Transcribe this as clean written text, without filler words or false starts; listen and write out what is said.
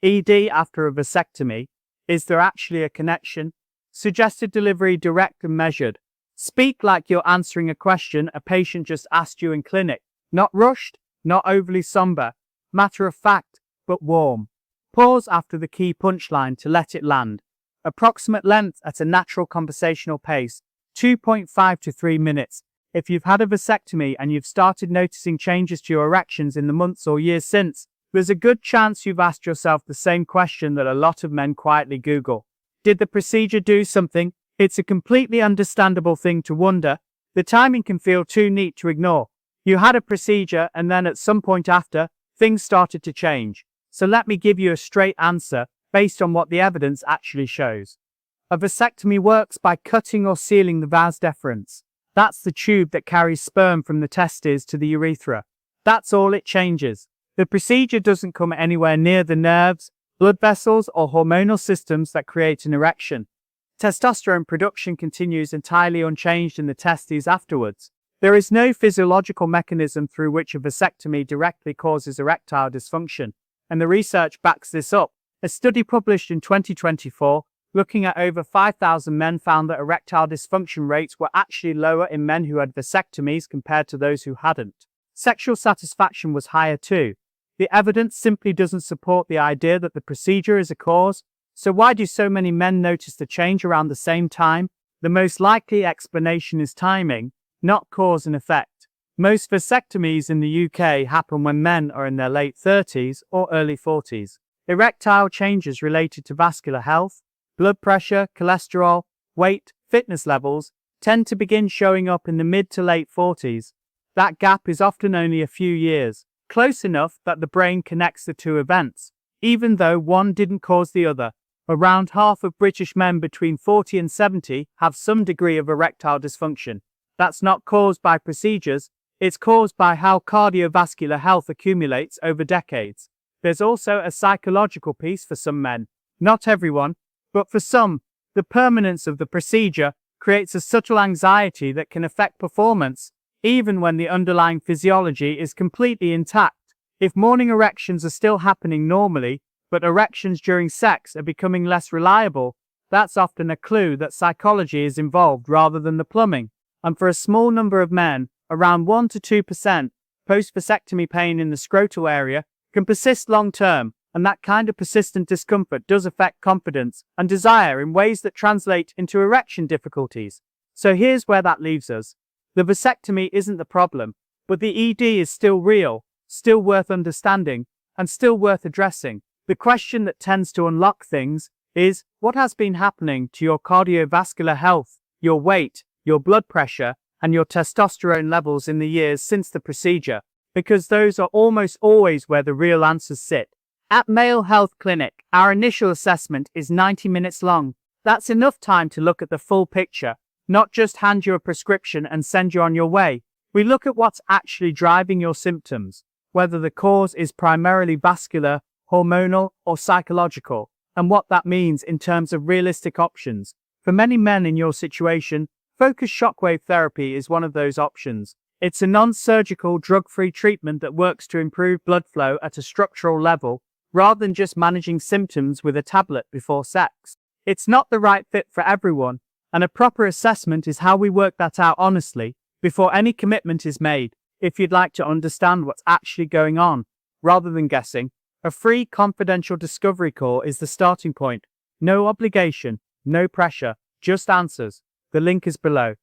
ED after a vasectomy? Is there actually a connection? Suggested delivery direct and measured. Speak like you're answering a question a patient just asked you in clinic. Not rushed, not overly somber. Matter of fact, but warm. Pause after the key punchline to let it land. Approximate length at a natural conversational pace, 2.5 to 3 minutes. If you've had a vasectomy and you've started noticing changes to your erections in the months or years since, there's a good chance you've asked yourself the same question that a lot of men quietly Google. Did the procedure do something? It's a completely understandable thing to wonder. The timing can feel too neat to ignore. You had a procedure and then at some point after, things started to change. So let me give you a straight answer based on what the evidence actually shows. A vasectomy works by cutting or sealing the vas deferens. That's the tube that carries sperm from the testes to the urethra. That's all it changes. The procedure doesn't come anywhere near the nerves, blood vessels, or hormonal systems that create an erection. Testosterone production continues entirely unchanged in the testes afterwards. There is no physiological mechanism through which a vasectomy directly causes erectile dysfunction, and the research backs this up. A study published in 2024, looking at over 5,000 men, found that erectile dysfunction rates were actually lower in men who had vasectomies compared to those who hadn't. Sexual satisfaction was higher too. The evidence simply doesn't support the idea that the procedure is a cause. So why do so many men notice the change around the same time? The most likely explanation is timing, not cause and effect. Most vasectomies in the UK happen when men are in their late 30s or early 40s. Erectile changes related to vascular health, blood pressure, cholesterol, weight, fitness levels tend to begin showing up in the mid to late 40s. That gap is often only a few years, close enough that the brain connects the two events, even though one didn't cause the other. Around half of British men between 40 and 70 have some degree of erectile dysfunction. That's not caused by procedures, it's caused by how cardiovascular health accumulates over decades. There's also a psychological piece for some men. Not everyone, but for some, the permanence of the procedure creates a subtle anxiety that can affect performance, even when the underlying physiology is completely intact. If morning erections are still happening normally, but erections during sex are becoming less reliable, that's often a clue that psychology is involved rather than the plumbing. And for a small number of men, around 1 to 2%, post-vasectomy pain in the scrotal area can persist long-term, and that kind of persistent discomfort does affect confidence and desire in ways that translate into erection difficulties. So here's where that leaves us. The vasectomy isn't the problem, but the ED is still real, still worth understanding, and still worth addressing. The question that tends to unlock things is, what has been happening to your cardiovascular health, your weight, your blood pressure, and your testosterone levels in the years since the procedure? Because those are almost always where the real answers sit. At Male Health Clinic, our initial assessment is 90 minutes long. That's enough time to look at the full picture, not just hand you a prescription and send you on your way. We look at what's actually driving your symptoms, whether the cause is primarily vascular, hormonal, or psychological, and what that means in terms of realistic options. For many men in your situation, focused shockwave therapy is one of those options. It's a non-surgical, drug-free treatment that works to improve blood flow at a structural level, rather than just managing symptoms with a tablet before sex. It's not the right fit for everyone, and a proper assessment is how we work that out honestly, before any commitment is made. If you'd like to understand what's actually going on, rather than guessing, a free confidential discovery call is the starting point. No obligation, no pressure, just answers. The link is below.